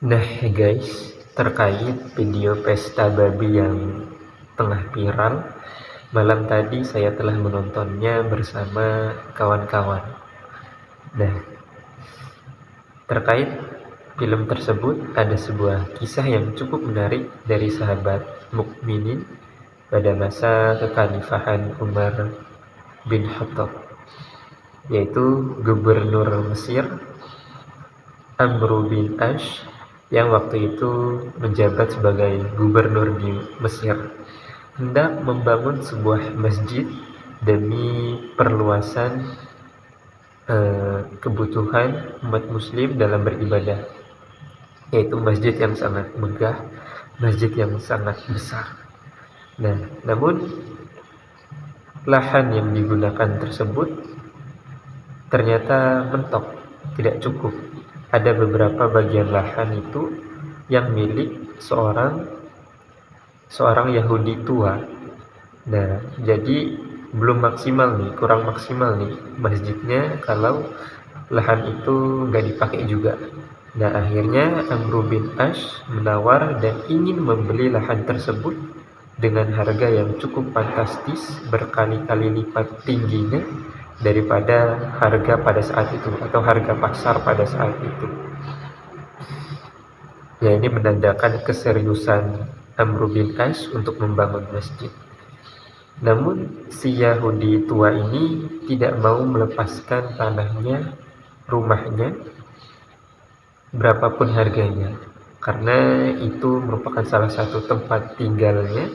Nah guys, terkait video pesta babi yang tengah viral, malam tadi saya telah menontonnya bersama kawan-kawan. Nah, terkait film tersebut ada sebuah kisah yang cukup menarik dari sahabat mukminin pada masa kekhalifahan Umar bin Khattab, yaitu Gubernur Mesir Amr bin Ash yang waktu itu menjabat sebagai gubernur di Mesir, hendak membangun sebuah masjid demi perluasan kebutuhan umat muslim dalam beribadah, yaitu masjid yang sangat megah, masjid yang sangat besar. Nah, namun lahan yang digunakan tersebut ternyata mentok, tidak cukup. Ada beberapa bagian lahan itu yang milik seorang Yahudi tua. Nah, jadi belum maksimal nih, kurang maksimal nih masjidnya kalau lahan itu nggak dipakai juga. Nah, akhirnya Amr bin Ash menawar dan ingin membeli lahan tersebut dengan harga yang cukup fantastis, berkali-kali lipat tingginya daripada harga pada saat itu atau harga pasar pada saat itu. Ya, ini menandakan keseriusan Amr bin Ash untuk membangun masjid. Namun si Yahudi tua ini tidak mau melepaskan tanahnya, rumahnya, berapapun harganya, karena itu merupakan salah satu tempat tinggalnya.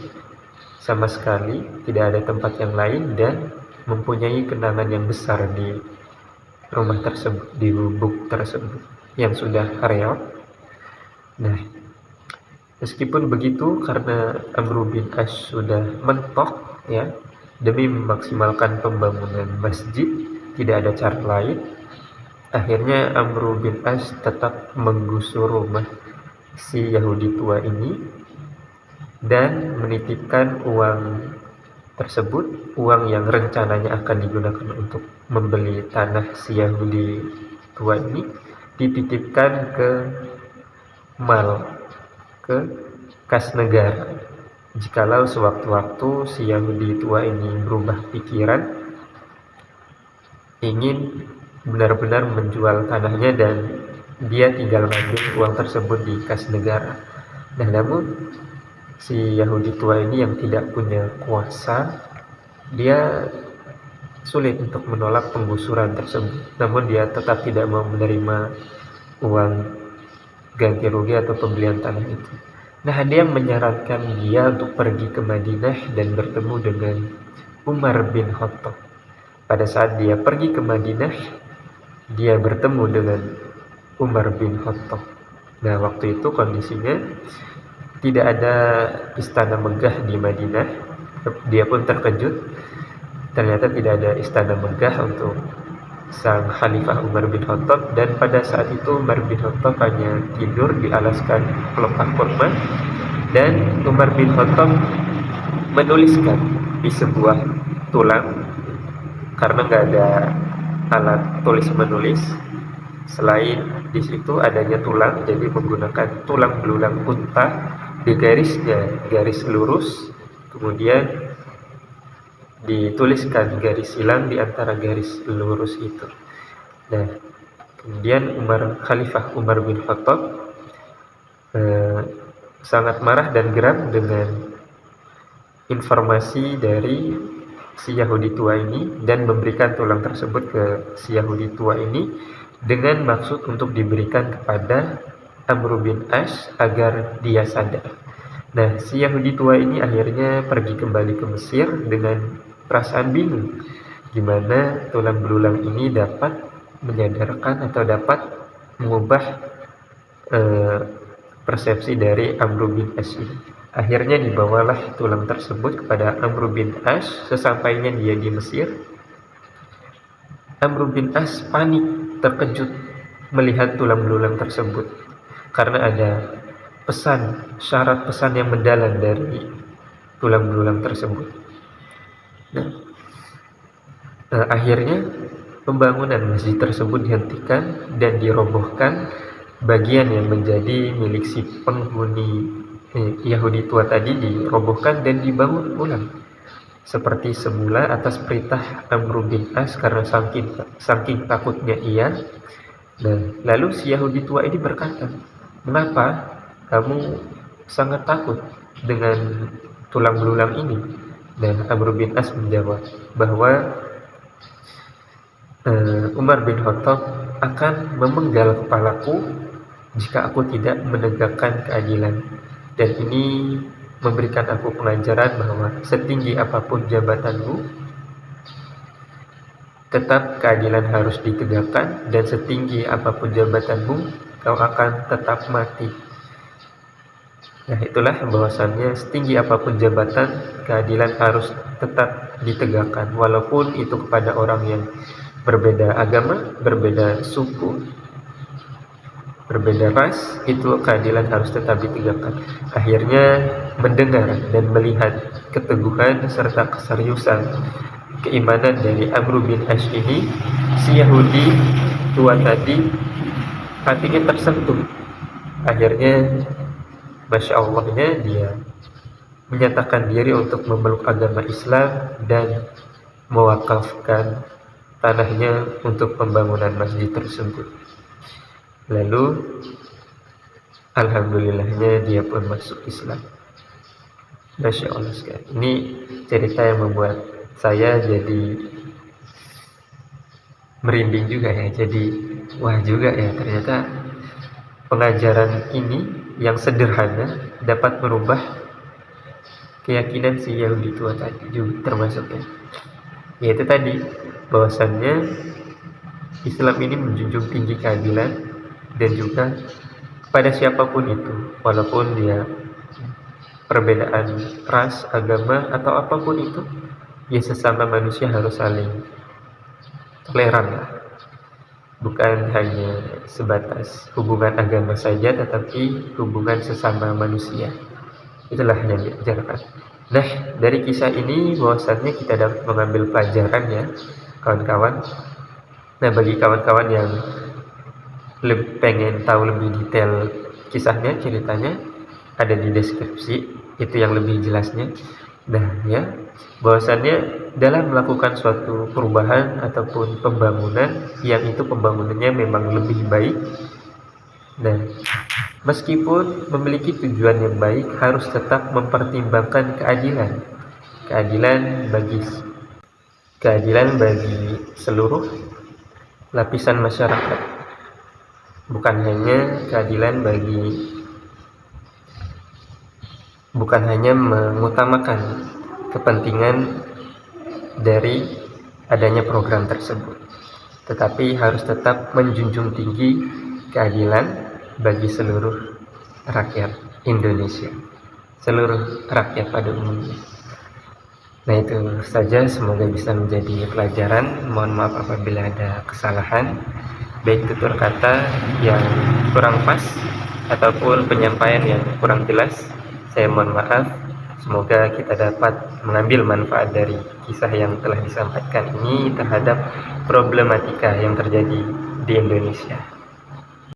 Sama sekali tidak ada tempat yang lain dan mempunyai kenangan yang besar di rumah tersebut, di gubuk tersebut yang sudah reot. Nah, meskipun begitu, karena Amr bin Ash sudah mentok ya, demi memaksimalkan pembangunan masjid, tidak ada cara lain. Akhirnya Amr bin Ash tetap menggusur rumah si Yahudi tua ini dan menitipkan uang tersebut, uang yang rencananya akan digunakan untuk membeli tanah si Yahudi tua ini, dititipkan ke kas negara. Jikalau sewaktu-waktu si Yahudi tua ini berubah pikiran, ingin benar-benar menjual tanahnya dan dia tinggal mengambil uang tersebut di kas negara. Nah, namun si Yahudi tua ini yang tidak punya kuasa, dia sulit untuk menolak penggusuran tersebut. Namun dia tetap tidak mau menerima uang ganti rugi atau pembelian tanah itu. Nah, dia menyarankan dia untuk pergi ke Madinah dan bertemu dengan Umar bin Khattab. Pada saat dia pergi ke Madinah, dia bertemu dengan Umar bin Khattab. Nah, waktu itu kondisinya tidak ada istana megah di Madinah. Dia pun terkejut, ternyata tidak ada istana megah untuk sang Khalifah Umar bin Khattab. Dan pada saat itu Umar bin Khattab hanya tidur dialaskan pelepah kurma, dan Umar bin Khattab menuliskan di sebuah tulang, karena nggak ada alat tulis menulis selain di situ adanya tulang, jadi menggunakan tulang belulang unta, digarisnya garis lurus, kemudian dituliskan garis silang di antara garis lurus itu. Nah, kemudian Khalifah Umar bin Khattab sangat marah dan geram dengan informasi dari si Yahudi tua ini dan memberikan tulang tersebut ke si Yahudi tua ini dengan maksud untuk diberikan kepada Amr bin Ash agar dia sadar. Nah, si Yahudi tua ini akhirnya pergi kembali ke Mesir dengan perasaan bingung gimana tulang belulang ini dapat menyadarkan atau dapat mengubah persepsi dari Amr bin Ash ini. Akhirnya dibawalah tulang tersebut kepada Amr bin Ash. Sesampainya dia di Mesir, Amr bin Ash panik, terkejut melihat tulang belulang tersebut karena ada syarat pesan yang mendalam dari tulang belulang tersebut. Nah, akhirnya pembangunan masjid tersebut dihentikan dan dirobohkan bagian yang menjadi milik si penghuni Yahudi tua tadi dirobohkan dan dibangun ulang seperti semula atas perintah Amr bin As karena saking takutnya ia. Dan lalu si Yahudi tua ini berkata, "Mengapa kamu sangat takut dengan tulang belulang ini?" Dan Amr bin As menjawab bahwa Umar bin Khattab akan memenggal kepalaku jika aku tidak menegakkan keadilan. Dan ini memberikan aku pengajaran bahwa setinggi apapun jabatanmu, tetap keadilan harus ditegakkan, dan setinggi apapun jabatanmu, kau akan tetap mati. Nah, itulah bahwasannya setinggi apapun jabatan, keadilan harus tetap ditegakkan, walaupun itu kepada orang yang berbeda agama, berbeda suku, berbeda ras, itu keadilan harus tetap ditegakkan. Akhirnya mendengar dan melihat keteguhan serta keseriusan keimanan dari Amr bin As ini, si Yahudi tua tadi hatinya tersentuh. Akhirnya Masya Allahnya dia menyatakan diri untuk memeluk agama Islam dan mewakafkan tanahnya untuk pembangunan masjid tersebut. Lalu alhamdulillahnya dia pun masuk Islam. Masya Allah sekali. Ini cerita yang membuat saya jadi merinding juga ya. Jadi wah juga ya, ternyata pengajaran ini yang sederhana dapat merubah keyakinan si Yahudi tua tadi juga termasuknya. Yaitu tadi bahwasannya Islam ini menjunjung tinggi keadilan dan juga pada siapapun itu, walaupun dia perbedaan ras, agama, atau apapun itu, ya sesama manusia harus saling toleran lah. Bukan hanya sebatas hubungan agama saja, tetapi hubungan sesama manusia. Itulah yang diajarkan. Nah, dari kisah ini bahwasannya kita dapat mengambil pelajaran ya, kawan-kawan. Nah, bagi kawan-kawan yang pengen tahu lebih detail kisahnya, ceritanya ada di deskripsi, itu yang lebih jelasnya. Nah ya, bahwasannya dalam melakukan suatu perubahan ataupun pembangunan yang itu pembangunannya memang lebih baik, dan meskipun memiliki tujuan yang baik, harus tetap mempertimbangkan keadilan bagi seluruh lapisan masyarakat. Bukan hanya mengutamakan kepentingan dari adanya program tersebut, tetapi harus tetap menjunjung tinggi keadilan bagi seluruh rakyat Indonesia, seluruh rakyat pada umumnya. Nah, itu saja, semoga bisa menjadi pelajaran. Mohon maaf apabila ada kesalahan, baik tutur kata yang kurang pas ataupun penyampaian yang kurang jelas. Saya mohon maaf. Semoga kita dapat mengambil manfaat dari kisah yang telah disampaikan ini terhadap problematika yang terjadi di Indonesia.